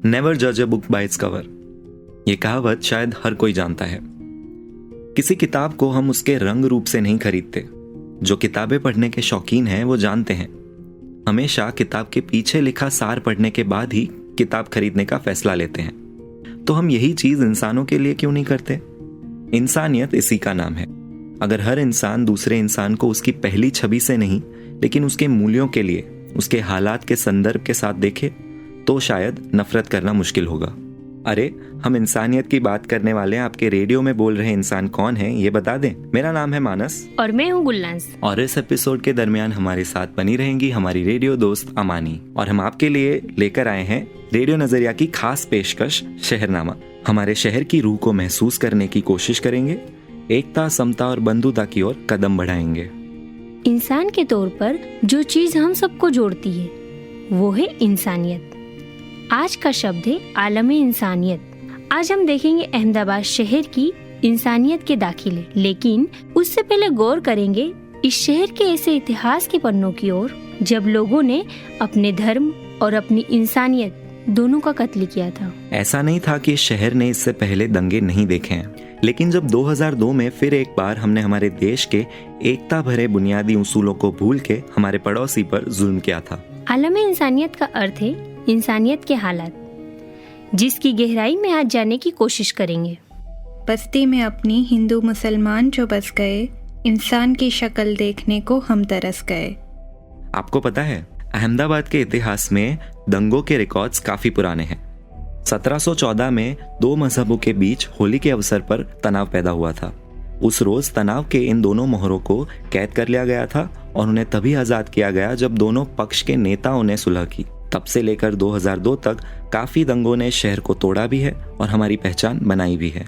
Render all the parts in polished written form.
Never जज a book by its cover. ये कहावत शायद हर कोई जानता है। किसी किताब को हम उसके रंग रूप से नहीं खरीदते। जो किताबें पढ़ने के शौकीन हैं वो जानते हैं, हमेशा किताब के पीछे लिखा सार पढ़ने के बाद ही किताब खरीदने का फैसला लेते हैं। तो हम यही चीज इंसानों के लिए क्यों नहीं करते? इंसानियत इसी का नाम है। अगर हर इंसान दूसरे इंसान को उसकी पहली छवि से नहीं, लेकिन उसके मूल्यों के लिए, उसके हालात के संदर्भ के साथ देखे, तो शायद नफरत करना मुश्किल होगा। अरे, हम इंसानियत की बात करने वाले आपके रेडियो में बोल रहे इंसान कौन है ये बता दें। मेरा नाम है मानस और मैं हूँ गुलनाज। और इस एपिसोड के दरमियान हमारे साथ बनी रहेंगी हमारी रेडियो दोस्त अमानी। और हम आपके लिए लेकर आए हैं रेडियो नजरिया की खास पेशकश शहरनामा। हमारे शहर की रूह को महसूस करने की कोशिश करेंगे, एकता, समता और बंधुता की ओर कदम बढ़ाएंगे। इंसान के तौर पर जो चीज हम सबको जोड़ती है वो है इंसानियत। आज का शब्द है आलमे इंसानियत। आज हम देखेंगे अहमदाबाद शहर की इंसानियत के दाखिले, लेकिन उससे पहले गौर करेंगे इस शहर के ऐसे इतिहास के पन्नों की ओर जब लोगों ने अपने धर्म और अपनी इंसानियत दोनों का कत्ल किया था। ऐसा नहीं था कि शहर ने इससे पहले दंगे नहीं देखे हैं, लेकिन जब 2002 में फिर एक बार हमने हमारे देश के एकता भरे बुनियादी उसूलों को भूल के हमारे पड़ोसी पर जुल्म किया था। आलमे इंसानियत का अर्थ है इंसानियत के हालात, जिसकी गहराई में आज जाने की कोशिश करेंगे। बस्ती में अपनी हिंदू मुसलमान जो बस गए, इंसान की शक्ल देखने को हम तरस गए। आपको पता है, अहमदाबाद के इतिहास में दंगों के रिकॉर्ड्स काफी पुराने हैं। 1714 में दो मजहबों के बीच होली के अवसर पर तनाव पैदा हुआ था। उस रोज तनाव के इन दोनों मोहरों को कैद कर लिया गया था और उन्हें तभी आजाद किया गया जब दोनों पक्ष के नेताओं ने सुलह की। तब से लेकर 2002 तक काफी दंगों ने शहर को तोड़ा भी है और हमारी पहचान बनाई भी है।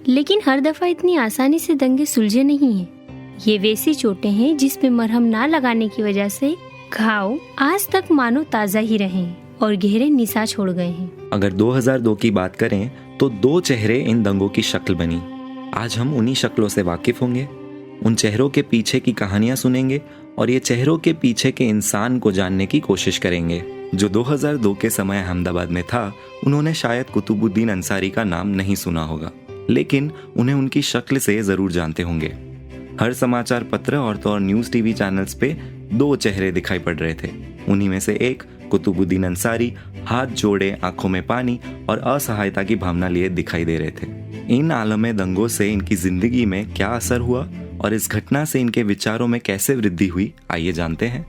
लेकिन हर दफा इतनी आसानी से दंगे सुलझे नहीं हैं। ये वैसी चोटें हैं जिस पे मरहम ना लगाने की वजह से घाव आज तक मानो ताजा ही रहे हैं और गहरे निशान छोड़ गए हैं। अगर 2002 की बात करें तो दो चेहरे इन दंगों की शक्ल बनी। आज हम उन्हीं शक्लों से वाकिफ होंगे, उन चेहरों के पीछे की कहानियां सुनेंगे और ये चेहरों के पीछे के इंसान को जानने की कोशिश करेंगे। जो 2002 के समय अहमदाबाद में था, उन्होंने शायद कुतुबुद्दीन अंसारी का नाम नहीं सुना होगा, लेकिन उन्हें उनकी शक्ल से जरूर जानते होंगे। हर समाचार पत्र और न्यूज टीवी चैनल्स पे दो चेहरे दिखाई पड़ रहे थे। उन्हीं में से एक कुतुबुद्दीन अंसारी हाथ जोड़े, आंखों में पानी और असहायता की भावना लिए दिखाई दे रहे थे। इन आलमे दंगों से इनकी जिंदगी में क्या असर हुआ और इस घटना से इनके विचारों में कैसे वृद्धि हुई, आइए जानते हैं।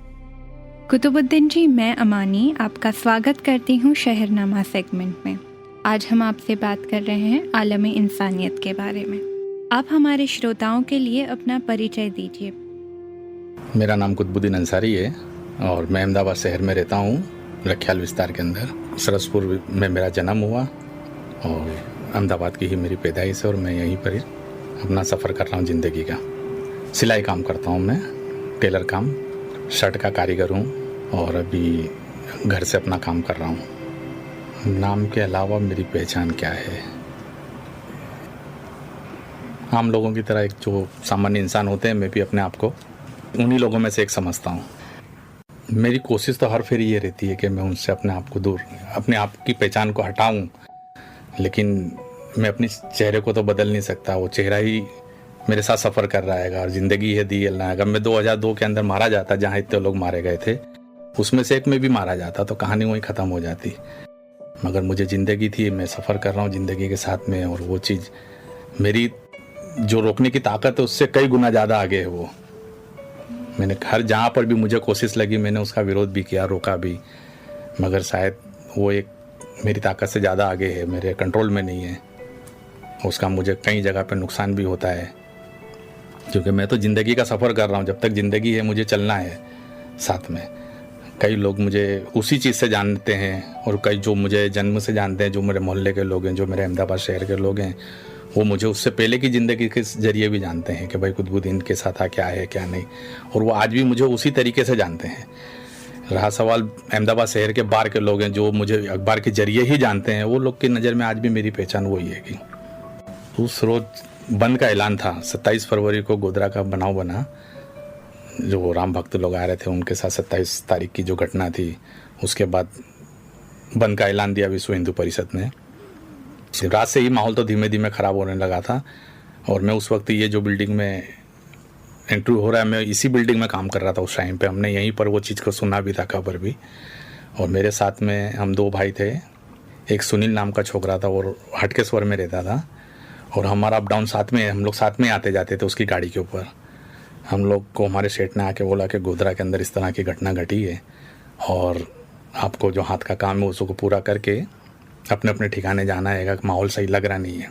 कुतुबुद्दीन जी, मैं अमानी आपका स्वागत करती हूँ शहरनामा सेगमेंट में। आज हम आपसे बात कर रहे हैं आलमे इंसानियत के बारे में। आप हमारे श्रोताओं के लिए अपना परिचय दीजिए। मेरा नाम कुतुबुद्दीन अंसारी है और मैं अहमदाबाद शहर में रहता हूँ, रखियाल विस्तार के अंदर। सरसपुर में मेरा जन्म हुआ और अहमदाबाद की ही मेरी पैदाइश है और मैं यहीं पर अपना सफ़र कर रहा हूँ ज़िंदगी का। सिलाई काम करता हूँ मैं, टेलर काम, शर्ट का कारीगर हूँ और अभी घर से अपना काम कर रहा हूँ। नाम के अलावा मेरी पहचान क्या है? आम लोगों की तरह एक जो सामान्य इंसान होते हैं, मैं भी अपने आप को उन्हीं लोगों में से एक समझता हूँ। मेरी कोशिश तो हर फेरी ये रहती है कि मैं उनसे अपने आप को दूर, अपने आप की पहचान को हटाऊँ, लेकिन मैं अपने चेहरे को तो बदल नहीं सकता। वो चेहरा ही मेरे साथ सफ़र कर रहा है और ज़िंदगी है दी अल्लाह। अगर मैं 2002 के अंदर मारा जाता, जहाँ इतने लोग मारे गए थे, उसमें से एक में भी मारा जाता तो कहानी वहीं ख़त्म हो जाती। मगर मुझे ज़िंदगी थी, मैं सफ़र कर रहा हूँ ज़िंदगी के साथ में, और वो चीज़ मेरी जो रोकने की ताकत है उससे कई गुना ज़्यादा आगे है। वो मैंने हर जहाँ पर भी मुझे कोशिश लगी, मैंने उसका विरोध भी किया, रोका भी, मगर शायद वो एक मेरी ताकत से ज़्यादा आगे है, मेरे कंट्रोल में नहीं है। उसका मुझे कई जगह पर नुकसान भी होता है, क्योंकि मैं तो ज़िंदगी का सफ़र कर रहा हूँ। जब तक ज़िंदगी है मुझे चलना है साथ में। कई लोग मुझे उसी चीज़ से जानते हैं और कई जो मुझे जन्म से जानते हैं, जो मेरे मोहल्ले के लोग हैं, जो मेरे अहमदाबाद शहर के लोग हैं, वो मुझे उससे पहले की ज़िंदगी के ज़रिए भी जानते हैं कि भाई कुतुबुद्दीन के साथ क्या है क्या नहीं, और वो आज भी मुझे उसी तरीके से जानते हैं। रहा सवाल अहमदाबाद शहर के बाहर के लोग हैं जो मुझे अखबार के जरिए ही जानते हैं, वो लोग की नज़र में आज भी मेरी पहचान वही है कि उस रोज़ बंद का ऐलान था। 27 फरवरी को गोधरा का बनाव बना, जो राम भक्त लोग आ रहे थे उनके साथ 27 तारीख की जो घटना थी, उसके बाद बंद का ऐलान दिया विश्व हिंदू परिषद ने। रात से ही माहौल तो धीमे धीमे ख़राब होने लगा था और मैं उस वक्त ये जो बिल्डिंग में इंटरव्यू हो रहा है, मैं इसी बिल्डिंग में काम कर रहा था उस टाइम पे। हमने यहीं पर वो चीज़ को सुना भी था, खबर भी। और मेरे साथ में हम 2 भाई थे, एक सुनील नाम का छोकरा था और हटकेश्वर में रहता था, और हमारा अप डाउन साथ में, हम लोग साथ में आते जाते थे उसकी गाड़ी के ऊपर। हम लोग को हमारे सेठ ने आके बोला कि गोधरा के अंदर इस तरह की घटना घटी है और आपको जो हाथ का काम है उसको पूरा करके अपने अपने ठिकाने जाना है, माहौल सही लग रहा नहीं है।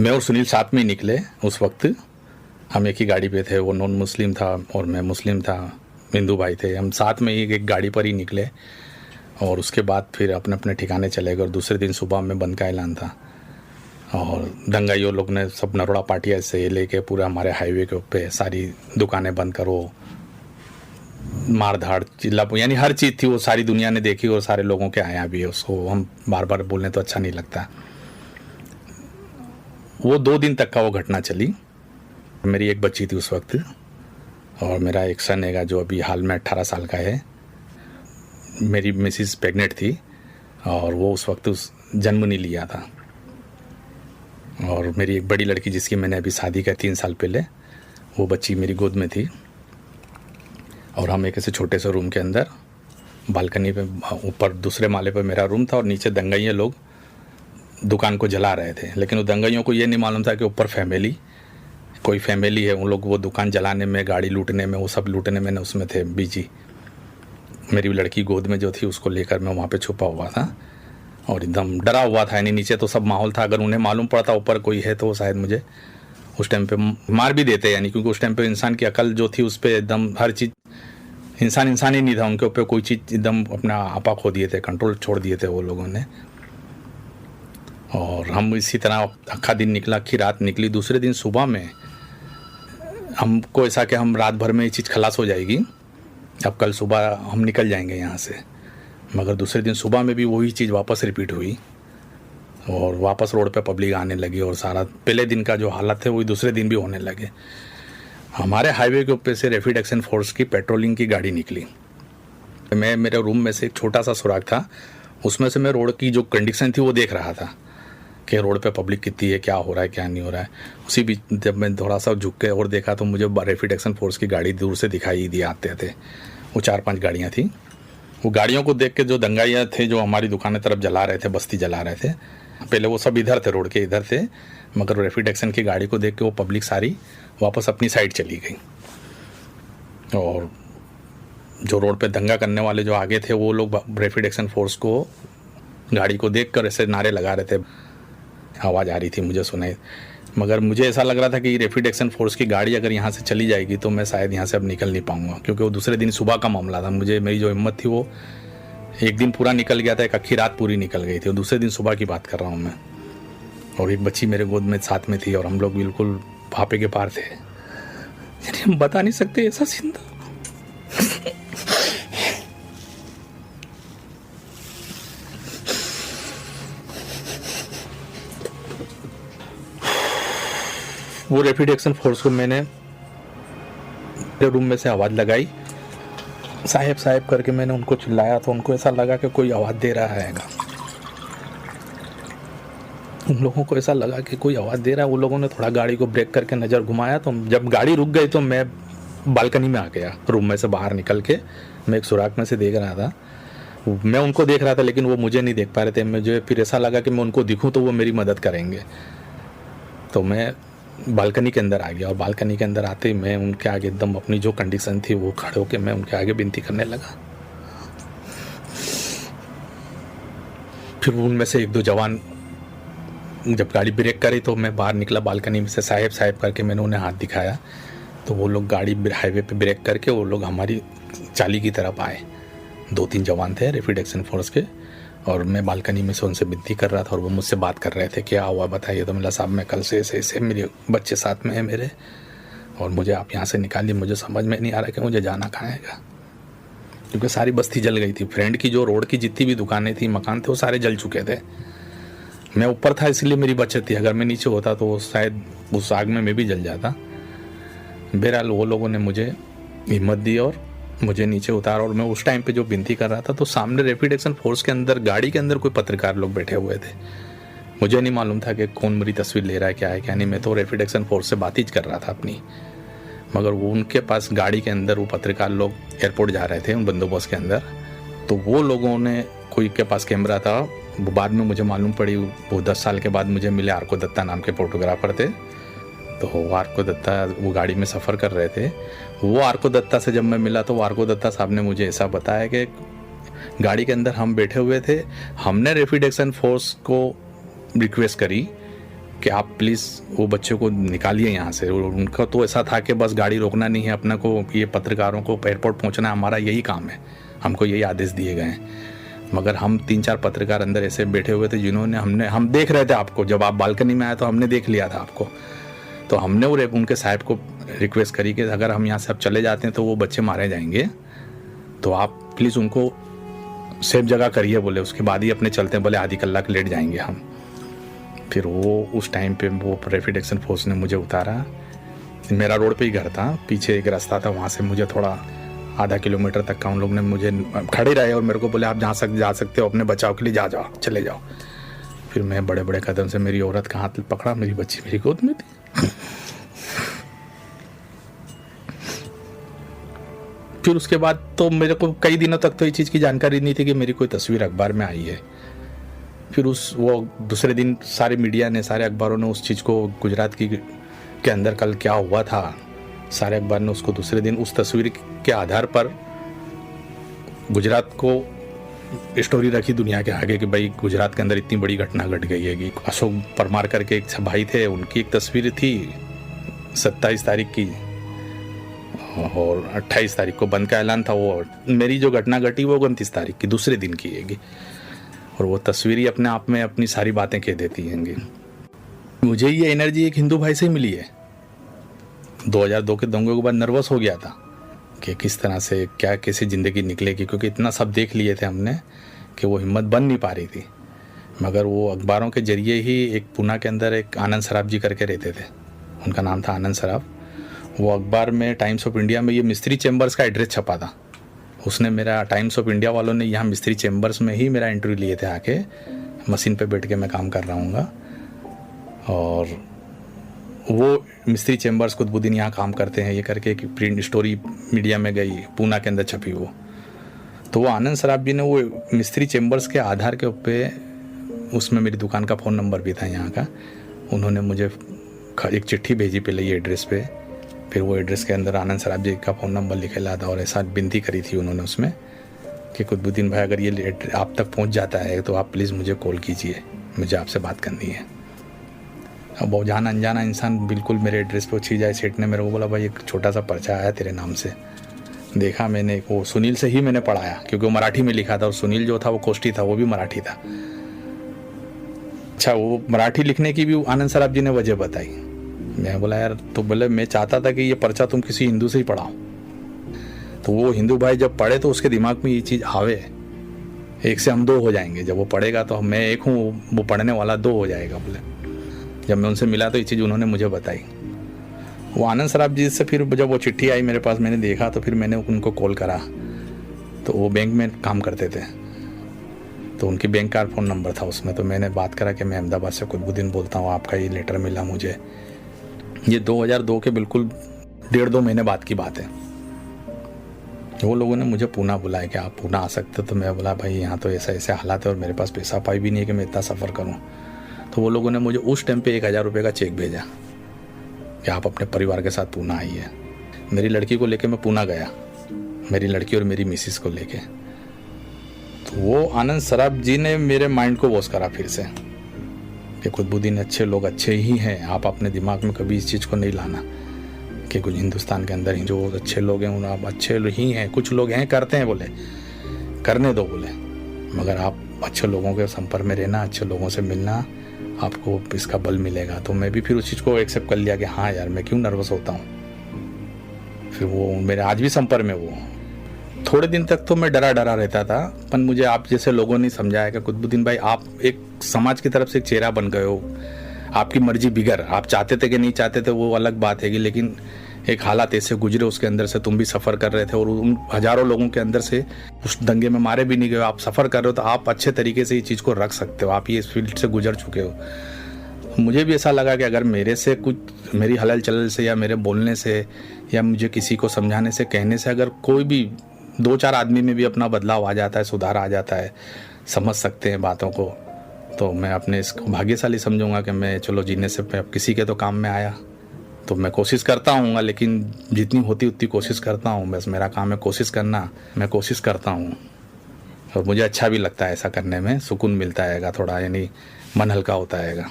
मैं और सुनील साथ में ही निकले। उस वक्त हम एक ही गाड़ी पे थे, वो नॉन मुस्लिम था और मैं मुस्लिम था, हिंदू भाई थे। हम साथ में ही एक गाड़ी पर ही निकले और उसके बाद फिर अपने अपने ठिकाने चले गए। और दूसरे दिन सुबह में बंद का ऐलान था और दंगाइयों लोग ने सब नरोड़ा पाटिया से लेके पूरा हमारे हाईवे के ऊपर सारी दुकानें बंद करो, मार धाड़ चिल्ला, यानी हर चीज़ थी वो सारी दुनिया ने देखी और सारे लोगों के आया भी है। उसको हम बार बार बोलने तो अच्छा नहीं लगता। वो 2 दिन तक का वो घटना चली। मेरी एक बच्ची थी उस वक्त और मेरा एक सन है जो अभी हाल में 18 साल का है। मेरी मिसिस प्रेग्नेंट थी और वो उस वक्त जन्म नहीं लिया था। और मेरी एक बड़ी लड़की जिसकी मैंने अभी शादी की 3 साल पहले, वो बच्ची मेरी गोद में थी। और हम एक ऐसे छोटे से रूम के अंदर बालकनी पे, ऊपर दूसरे माले पे मेरा रूम था और नीचे दंगाइये लोग दुकान को जला रहे थे। लेकिन वो दंगाइयों को ये नहीं मालूम था कि ऊपर कोई फैमिली है। उन लोग वो दुकान जलाने में, गाड़ी लूटने में, वो सब लूटने में उसमें थे बिजी। मेरी लड़की गोद में जो थी उसको लेकर मैं वहाँ पे छुपा हुआ था और एकदम डरा हुआ था। यानी नीचे तो सब माहौल था, अगर उन्हें मालूम पड़ता ऊपर कोई है तो शायद मुझे उस टाइम पे मार भी देते, यानी क्योंकि उस टाइम पे इंसान की अकल जो थी उस पर एकदम हर चीज़, इंसान ही नहीं था, उनके ऊपर कोई चीज़ एकदम अपना आपा खो दिए थे, कंट्रोल छोड़ दिए थे वो लोगों ने। और हम इसी तरह अक्खा दिन निकला, अक्खी रात निकली। दूसरे दिन सुबह में हमको ऐसा कि हम रात भर में ये चीज़ खलास हो जाएगी, अब कल सुबह हम निकल जाएंगे यहाँ से। मगर दूसरे दिन सुबह में भी वही चीज़ वापस रिपीट हुई और वापस रोड पे पब्लिक आने लगी और सारा पहले दिन का जो हालत थे वही दूसरे दिन भी होने लगे। हमारे हाईवे के ऊपर से रैपिड एक्शन फोर्स की पेट्रोलिंग की गाड़ी निकली। मेरे रूम में से एक छोटा सा सुराग था, उसमें से मैं रोड की जो कंडीशन थी वो देख रहा था कि रोड पे पब्लिक कितनी है, क्या हो रहा है, क्या नहीं हो रहा है। उसी बीच जब मैं थोड़ा सा झुक के और देखा तो मुझे रैपिड एक्शन फोर्स की गाड़ी दूर से दिखाई दी आते थे। वो 4-5 गाड़ियाँ थी। वो गाड़ियों को देख के जो दंगाइया थे जो हमारी दुकान तरफ जला रहे थे, बस्ती जला रहे थे, पहले वो सब इधर थे, रोड के इधर थे। मगर रैपिड एक्शन की गाड़ी को देख के वो पब्लिक सारी वापस अपनी साइड चली गई। और जो रोड पे दंगा करने वाले जो आगे थे वो लोग रैपिड एक्शन फोर्स को गाड़ी को देख कर ऐसे नारे लगा रहे थे। आवाज़ आ रही थी, मुझे सुनाई। मगर मुझे ऐसा लग रहा था कि रैपिड एक्शन फोर्स की गाड़ी अगर यहाँ से चली जाएगी तो मैं शायद यहाँ से अब निकल नहीं पाऊँगा, क्योंकि वो दूसरे दिन सुबह का मामला था। मेरी जो हिम्मत थी वो एक दिन पूरा निकल गया था, एक अक्खी रात पूरी निकल गई थी। और दूसरे दिन सुबह की बात कर रहा हूँ मैं। और एक बच्ची मेरे गोद में साथ में थी और हम लोग बिल्कुल भापे के पार थे। यानी हम बता नहीं सकते ऐसा सीन था। वो रैपिड एक्शन फोर्स को मैंने मेरे रूम में से आवाज़ लगाई, साहेब साहेब करके मैंने उनको चिल्लाया तो उनको ऐसा लगा कि कोई आवाज़ दे रहा है। उन लोगों को ऐसा लगा कि कोई आवाज़ दे रहा है। वो लोगों ने थोड़ा गाड़ी को ब्रेक करके नज़र घुमाया तो जब गाड़ी रुक गई तो मैं बालकनी में आ गया। रूम में से बाहर निकल के मैं एक सुराख में से देख रहा था। मैं उनको देख रहा था लेकिन वो मुझे नहीं देख पा रहे थे। मुझे फिर ऐसा लगा कि मैं उनको दिखूं तो वो मेरी मदद करेंगे। तो मैं बालकनी के अंदर आ गया और बालकनी के अंदर आते ही मैं उनके आगे एकदम अपनी जो कंडीशन थी वो खड़े होकर मैं उनके आगे विनती करने लगा। फिर उनमें से 1-2 जवान जब गाड़ी ब्रेक करी तो मैं बाहर निकला बालकनी में से, साहेब साहेब करके मैंने उन्हें हाथ दिखाया तो वो लोग गाड़ी हाईवे पे ब्रेक करके वो लोग हमारी चाली की तरफ आए। 2-3 जवान थे रैपिड एक्शन फोर्स के और मैं बालकनी में से उनसे विनती कर रहा था और वो मुझसे बात कर रहे थे, क्या हुआ बताइए। तो मिला साहब मैं कल से ऐसे मेरे बच्चे साथ में है मेरे और मुझे आप यहाँ से निकालिए, मुझे समझ में नहीं आ रहा कि मुझे जाना कहाँ है। क्योंकि सारी बस्ती जल गई थी। फ्रेंड की जो रोड की जितनी भी दुकानें थी, मकान थे, वो सारे जल चुके थे। मैं ऊपर था इसलिए मेरी बचत थी, अगर मैं नीचे होता तो शायद उस आग में मैं भी जल जाता। बहरहाल वो लोगों ने मुझे हिम्मत दी और मुझे नीचे उतारा। और मैं उस टाइम पे जो विनती कर रहा था तो सामने रैपिड एक्शन फोर्स के अंदर, गाड़ी के अंदर कोई पत्रकार लोग बैठे हुए थे। मुझे नहीं मालूम था कि कौन मेरी तस्वीर ले रहा है, क्या है क्या नहीं। मैं तो रैपिड एक्शन फोर्स से बात ही कर रहा था अपनी, मगर वो उनके पास गाड़ी के अंदर वो पत्रकार लोग एयरपोर्ट जा रहे थे उन बंदोबस्त के अंदर। तो वो लोगों ने, कोई के पास कैमरा था, वो बाद में मुझे मालूम पड़ी, वो 10 साल के बाद मुझे मिले, आर्को दत्ता नाम के फोटोग्राफर थे। तो आर्को दत्ता वो गाड़ी में सफ़र कर रहे थे। वो आर्को दत्ता से जब मैं मिला तो वो आर्को दत्ता साहब ने मुझे ऐसा बताया कि गाड़ी के अंदर हम बैठे हुए थे, हमने रैपिड एक्शन फोर्स को रिक्वेस्ट करी कि आप प्लीज़ वो बच्चे को निकालिए यहाँ से। उनका तो ऐसा था कि बस गाड़ी रोकना नहीं है, अपना को ये पत्रकारों को एयरपोर्ट पहुँचना हमारा यही काम है, हमको यही आदेश दिए गए हैं। मगर हम 3-4 पत्रकार अंदर ऐसे बैठे हुए थे जिन्होंने हम देख रहे थे आपको, जब आप बालकनी में आए तो हमने देख लिया था आपको। तो हमने वो उनके साहब को रिक्वेस्ट करी कि अगर हम यहाँ से अब चले जाते हैं तो वो बच्चे मारे जाएंगे, तो आप प्लीज़ उनको सेफ जगह करिए बोले, उसके बाद ही अपने चलते हैं, बोले आधी कलाक लेट जाएंगे हम। फिर वो उस टाइम पे वो रैपिड एक्शन फोर्स ने मुझे उतारा। मेरा रोड पे ही घर था, पीछे एक रास्ता था, वहाँ से मुझे थोड़ा आधा किलोमीटर तक का उन लोग ने मुझे खड़े रहे और मेरे को बोले आप जा सकते हो, अपने बचाव के लिए जाओ, चले जाओ। फिर मैं बड़े बड़े कदम से मेरी औरत का हाथ पकड़ा, मेरी बच्ची मेरी गोद में थी। फिर उसके बाद तो मेरे को कई दिनों तक तो ये चीज़ की जानकारी नहीं थी कि मेरी कोई तस्वीर अखबार में आई है। फिर वो दूसरे दिन सारे मीडिया ने, सारे अखबारों ने उस चीज़ को, गुजरात के अंदर कल क्या हुआ था, सारे अखबार ने उसको दूसरे दिन उस तस्वीर के आधार पर गुजरात को स्टोरी रखी दुनिया के आगे कि भाई गुजरात के अंदर इतनी बड़ी घटना घट गई है कि अशोक परमार करके एक भाई थे, उनकी एक तस्वीर थी 27 तारीख की और 28 तारीख को बंद का ऐलान था। वो मेरी जो घटना घटी वो 29 तारीख की दूसरे दिन की हैगी, और वो तस्वीर ही अपने आप में अपनी सारी बातें कह देती हैंगी। मुझे ये एनर्जी एक हिंदू भाई से ही मिली है। 2002 के दंगों के बाद नर्वस हो गया था कि किस तरह से क्या कैसे ज़िंदगी निकलेगी, क्योंकि इतना सब देख लिए थे हमने कि वो हिम्मत बन नहीं पा रही थी। मगर वो अखबारों के जरिए ही, एक पूना के अंदर एक आनंद सराफ जी करके रहते थे, उनका नाम था आनंद सराफ। वो अखबार में, टाइम्स ऑफ इंडिया में, ये मिस्त्री चैम्बर्स का एड्रेस छपा था। उसने मेरा, टाइम्स ऑफ इंडिया वालों ने यहाँ मिस्त्री चैम्बर्स में ही मेरा इंटरव्यू लिए थे, आके मशीन पे बैठ के मैं काम कर रहा हूँगा। और वो मिस्त्री चैम्बर्स कुतुबुद्दीन यहाँ काम करते हैं, ये करके एक प्रिंट स्टोरी मीडिया में गई, पूना के अंदर छपी वो। तो वो आनंद सराफ जी ने वो मिस्त्री चैम्बर्स के आधार के ऊपर, उसमें मेरी दुकान का फ़ोन नंबर भी था यहाँ का, उन्होंने मुझे एक चिट्ठी भेजी पहले ये एड्रेस पे। फिर वो एड्रेस के अंदर आनंद सराफ जी का फ़ोन नंबर लिखेला था और ऐसा विनती करी थी उन्होंने उसमें कि कुतुबुद्दीन भाई अगर ये आप तक पहुँच जाता है तो आप प्लीज़ मुझे कॉल कीजिए, मुझे आपसे बात करनी है। अब वो जाना अनजाना इंसान बिल्कुल मेरे एड्रेस पे उछी जाए। सेठ ने मेरे को बोला भाई एक छोटा सा पर्चा आया तेरे नाम से। देखा मैंने, वो सुनील से ही मैंने पढ़ाया क्योंकि वो मराठी में लिखा था और सुनील जो था वो कोष्टी था, वो भी मराठी था। अच्छा, वो मराठी लिखने की भी आनंद सराफ जी ने वजह बताई। मैं बोला यार, तो बोले मैं चाहता था कि ये पर्चा तुम किसी हिंदू से ही पढ़ाओ। तो वो हिंदू भाई जब पढ़े तो उसके दिमाग में ये चीज़ आवे, एक से हम दो हो जाएंगे। जब वो पढ़ेगा तो मैं एक हूँ, वो पढ़ने वाला दो हो जाएगा। बोले जब मैं उनसे मिला तो ये चीज़ उन्होंने मुझे बताई। वो आनंद सराफ जी से फिर जब वो चिट्ठी आई मेरे पास, मैंने देखा तो फिर मैंने उनको कॉल करा। तो वो बैंक में काम करते थे, तो उनकी बैंक का फ़ोन नंबर था उसमें। तो मैंने बात करा कि मैं अहमदाबाद से कुतुबुद्दीन बोलता हूँ, आपका ये लेटर मिला मुझे। ये 2002 के बिल्कुल 1.5-2 महीने बाद की बात है। वो लोगों ने मुझे पूना बुलाया कि आप पूना आ सकते। तो मैं बोला भाई यहाँ तो ऐसा ऐसे हालात है और मेरे पास पैसा पाई भी नहीं है कि मैं इतना सफ़र करूँ। तो वो लोगों ने मुझे उस टाइम पे 1000 रुपये का चेक भेजा कि आप अपने परिवार के साथ पूना आइए। मेरी लड़की को लेके मैं पूना गया, मेरी लड़की और मेरी मिसिस को लेके। तो वो आनंद सराफ जी ने मेरे माइंड को वॉश करा फिर से कि कुतुबुद्दीन अच्छे लोग अच्छे ही हैं। आप अपने दिमाग में कभी इस चीज़ को नहीं लाना कि कुछ हिंदुस्तान के अंदर ही जो अच्छे लोग हैं उन आप अच्छे ही हैं। कुछ लोग हैं करते हैं, बोले करने दो बोले, मगर आप अच्छे लोगों के संपर्क में रहना, अच्छे लोगों से मिलना, आपको इसका बल मिलेगा। तो मैं भी फिर उस चीज़ को एक्सेप्ट कर लिया कि हाँ यार, मैं क्यों नर्वस होता हूँ। फिर वो मेरे आज भी संपर्क में वो थोड़े दिन तक तो मैं डरा डरा रहता था, पर मुझे आप जैसे लोगों ने समझाया कि कुतुबुद्दीन भाई आप एक समाज की तरफ से एक चेहरा बन गए हो, आपकी मर्जी बिगर, आप चाहते थे कि नहीं चाहते थे वो अलग बात है, लेकिन एक हालात ऐसे गुजरे उसके अंदर से तुम भी सफ़र कर रहे थे और उन हज़ारों लोगों के अंदर से उस दंगे में मारे भी नहीं गए, आप सफ़र कर रहे हो, तो आप अच्छे तरीके से ये चीज़ को रख सकते हो, आप ये इस फील्ड से गुजर चुके हो। मुझे भी ऐसा लगा कि अगर मेरे से कुछ, मेरी हलल चलल से या मेरे बोलने से या मुझे किसी को समझाने से, कहने से अगर कोई भी 2-4 आदमी में भी अपना बदलाव आ जाता है, सुधार आ जाता है, समझ सकते हैं बातों को, तो मैं अपने इसको भाग्यशाली समझूंगा कि मैं चलो जीने से मैं किसी के तो काम में आया। तो मैं कोशिश करता हूँ, लेकिन जितनी होती उतनी कोशिश करता हूँ, बस मेरा काम है कोशिश करना, मैं कोशिश करता हूँ और मुझे अच्छा भी लगता है ऐसा करने में, सुकून मिलता है थोड़ा, यानी मन हल्का होता है।